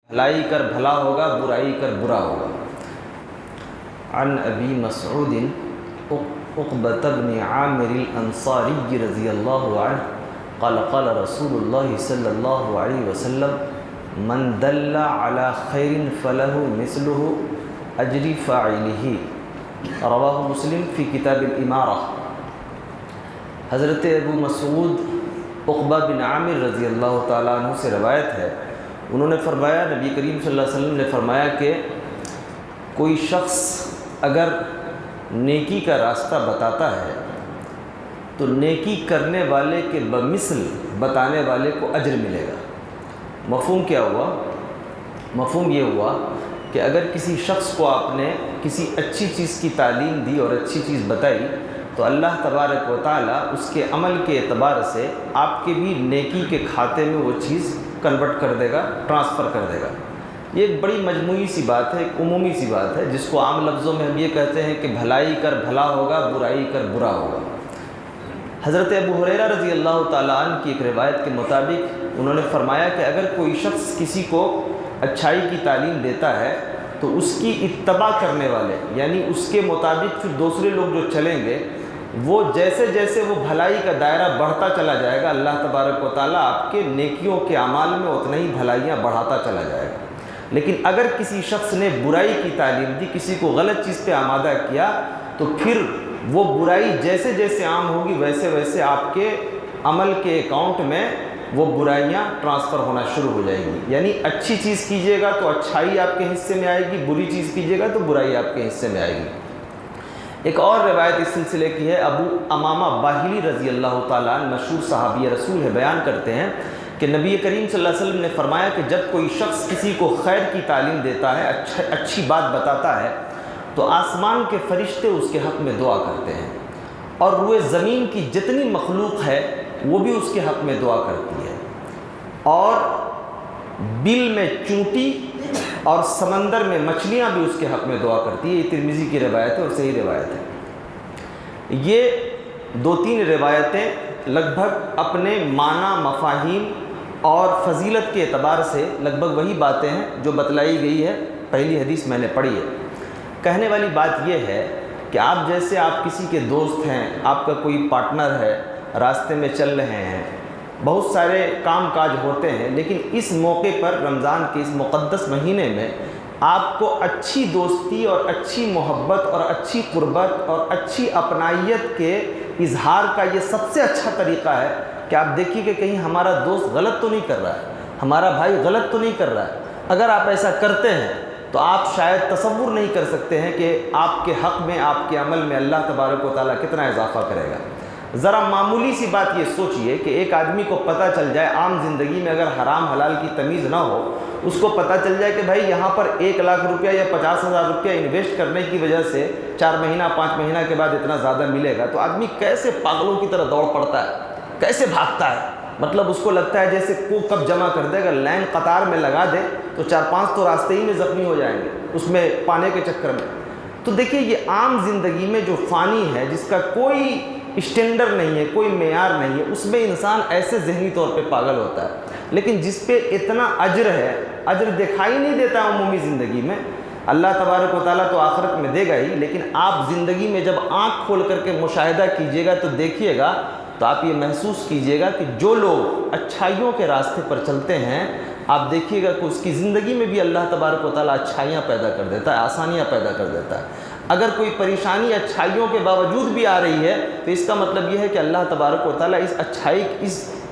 بھلائی کر بھلا ہوگا، برائی کر برا ہوگا۔ عن ابی مسعود عقبۃ بن عامر الانصاری رضی اللہ عنہ قال قال رسول اللہ صلی اللہ علیہ وسلم من دل علی خیر فلہ مثلہ اجر فاعلہ، رواہ مسلم فی کتاب الامارہ۔ حضرت ابو مسعود عقبہ بن عامر رضی اللہ تعالیٰ عنہ سے روایت ہے، انہوں نے فرمایا، نبی کریم صلی اللہ علیہ وسلم نے فرمایا کہ کوئی شخص اگر نیکی کا راستہ بتاتا ہے تو نیکی کرنے والے کے بمثل بتانے والے کو اجر ملے گا۔ مفہوم کیا ہوا؟ مفہوم یہ ہوا کہ اگر کسی شخص کو آپ نے کسی اچھی چیز کی تعلیم دی اور اچھی چیز بتائی تو اللہ تبارک و تعالیٰ اس کے عمل کے اعتبار سے آپ کے بھی نیکی کے کھاتے میں وہ چیز کنورٹ کر دے گا، ٹرانسفر کر دے گا۔ یہ ایک بڑی مجموعی سی بات ہے، ایک عمومی سی بات ہے، جس کو عام لفظوں میں ہم یہ کہتے ہیں کہ بھلائی کر بھلا ہوگا، برائی کر برا ہوگا۔ حضرت ابو ہریرہ رضی اللہ تعالیٰ عنہ کی ایک روایت کے مطابق انہوں نے فرمایا کہ اگر کوئی شخص کسی کو اچھائی کی تعلیم دیتا ہے تو اس کی اتباع کرنے والے، یعنی اس کے مطابق پھر دوسرے لوگ جو چلیں گے، وہ جیسے جیسے وہ بھلائی کا دائرہ بڑھتا چلا جائے گا، اللہ تبارک و تعالیٰ آپ کے نیکیوں کے اعمال میں اتنا ہی بھلائیاں بڑھاتا چلا جائے گا۔ لیکن اگر کسی شخص نے برائی کی تعلیم دی، کسی کو غلط چیز پہ آمادہ کیا، تو پھر وہ برائی جیسے جیسے عام ہوگی ویسے ویسے آپ کے عمل کے اکاؤنٹ میں وہ برائیاں ٹرانسفر ہونا شروع ہو جائیں گی۔ یعنی اچھی چیز کیجیے گا تو اچھائی آپ کے حصے میں آئے گی، بری چیز کیجیے گا تو برائی آپ کے حصے میں آئے گی۔ ایک اور روایت اس سلسلے کی ہے، ابو امامہ باہلی رضی اللہ تعالیٰ عنہ مشہور صحابی رسول ہے، بیان کرتے ہیں کہ نبی کریم صلی اللہ علیہ وسلم نے فرمایا کہ جب کوئی شخص کسی کو خیر کی تعلیم دیتا ہے، اچھی بات بتاتا ہے، تو آسمان کے فرشتے اس کے حق میں دعا کرتے ہیں، اور روئے زمین کی جتنی مخلوق ہے وہ بھی اس کے حق میں دعا کرتی ہے، اور بل میں چونٹی اور سمندر میں مچھلیاں بھی اس کے حق میں دعا کرتی ہے۔ یہ ترمذی کی روایت ہے اور صحیح روایت ہے۔ یہ دو تین روایتیں لگ بھگ اپنے معنی، مفاہیم اور فضیلت کے اعتبار سے لگ بھگ وہی باتیں ہیں جو بتلائی گئی ہے، پہلی حدیث میں نے پڑھی ہے۔ کہنے والی بات یہ ہے کہ آپ کسی کے دوست ہیں، آپ کا کوئی پارٹنر ہے، راستے میں چل رہے ہیں، بہت سارے کام کاج ہوتے ہیں، لیکن اس موقع پر رمضان کے اس مقدس مہینے میں آپ کو اچھی دوستی اور اچھی محبت اور اچھی قربت اور اچھی اپنائیت کے اظہار کا یہ سب سے اچھا طریقہ ہے کہ آپ دیکھیے کہ کہیں ہمارا دوست غلط تو نہیں کر رہا ہے، ہمارا بھائی غلط تو نہیں کر رہا ہے۔ اگر آپ ایسا کرتے ہیں تو آپ شاید تصور نہیں کر سکتے ہیں کہ آپ کے حق میں، آپ کے عمل میں اللہ تبارک و تعالیٰ کتنا اضافہ کرے گا۔ ذرا معمولی سی بات یہ سوچئے کہ ایک آدمی کو پتہ چل جائے، عام زندگی میں اگر حرام حلال کی تمیز نہ ہو، اس کو پتہ چل جائے کہ بھائی یہاں پر 1,00,000 روپیہ یا 50,000 روپیہ انویسٹ کرنے کی وجہ سے 4 مہینہ 5 مہینہ کے بعد اتنا زیادہ ملے گا، تو آدمی کیسے پاگلوں کی طرح دوڑ پڑتا ہے، کیسے بھاگتا ہے۔ مطلب اس کو لگتا ہے جیسے کو کب جمع کر دے، اگر لائن قطار میں لگا دے تو 4-5 تو راستے ہی میں زخمی ہو جائیں گے اس میں پانے کے چکر میں۔ تو دیکھیے یہ عام زندگی میں جو فانی ہے، جس کا کوئی اسٹینڈرڈ نہیں ہے، کوئی معیار نہیں ہے، اس میں انسان ایسے ذہنی طور پہ پاگل ہوتا ہے۔ لیکن جس پہ اتنا اجر ہے، اجر دکھائی نہیں دیتا عمومی زندگی میں، اللہ تبارک و تعالیٰ تو آخرت میں دے گا ہی، لیکن آپ زندگی میں جب آنکھ کھول کر کے مشاہدہ کیجئے گا تو دیکھیے گا، تو آپ یہ محسوس کیجئے گا کہ جو لوگ اچھائیوں کے راستے پر چلتے ہیں، آپ دیکھیے گا کہ اس کی زندگی میں بھی اللہ تبارک و تعالیٰ اچھائیاں پیدا کر دیتا ہے، آسانیاں پیدا کر دیتا ہے۔ اگر کوئی پریشانی اچھائیوں کے باوجود بھی آ رہی ہے تو اس کا مطلب یہ ہے کہ اللہ تبارک و تعالیٰ اس اچھائی،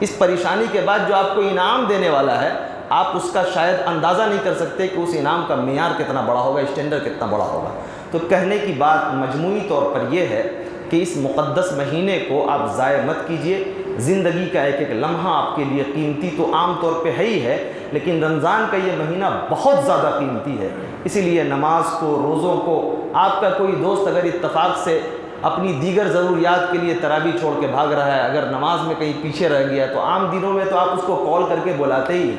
اس پریشانی کے بعد جو آپ کو انعام دینے والا ہے، آپ اس کا شاید اندازہ نہیں کر سکتے کہ اس انعام کا معیار کتنا بڑا ہوگا، اسٹینڈرڈ کتنا بڑا ہوگا۔ تو کہنے کی بات مجموعی طور پر یہ ہے کہ اس مقدس مہینے کو آپ ضائع مت کیجیے۔ زندگی کا ایک ایک لمحہ آپ کے لیے قیمتی تو عام طور پہ ہے ہی ہے، لیکن رمضان کا یہ مہینہ بہت زیادہ قیمتی ہے۔ اسی لیے نماز کو، روزوں کو، آپ کا کوئی دوست اگر اتفاق سے اپنی دیگر ضروریات کے لیے تراویح چھوڑ کے بھاگ رہا ہے، اگر نماز میں کہیں پیچھے رہ گیا، تو عام دنوں میں تو آپ اس کو کال کر کے بلاتے ہی،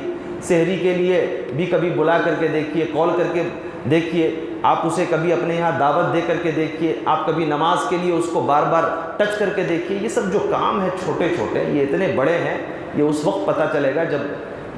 سحری کے لیے بھی کبھی بلا کر کے دیکھیے، کال کر کے دیکھیے، آپ اسے کبھی اپنے یہاں دعوت دے کر کے دیکھیے، آپ کبھی نماز کے لیے اس کو بار بار ٹچ کر کے دیکھیے۔ یہ سب جو کام ہے چھوٹے چھوٹے، یہ اتنے بڑے ہیں، یہ اس وقت پتہ چلے گا جب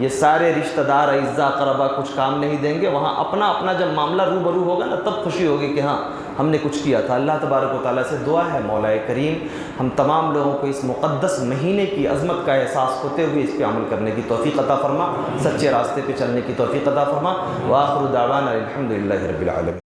یہ سارے رشتہ دار اعزا اقربا کچھ کام نہیں دیں گے، وہاں اپنا اپنا جب معاملہ روبرو ہوگا نا تب خوشی ہوگی کہ ہاں ہم نے کچھ کیا تھا۔ اللہ تبارک و تعالیٰ سے دعا ہے مولا کریم ہم تمام لوگوں کو اس مقدس مہینے کی عظمت کا احساس ہوتے ہوئے اس پہ عمل کرنے کی توفیق عطا فرما، سچے راستے پہ چلنے کی توفیق عطا فرما۔ وآخر دعوانا الحمدللہ رب العالمین۔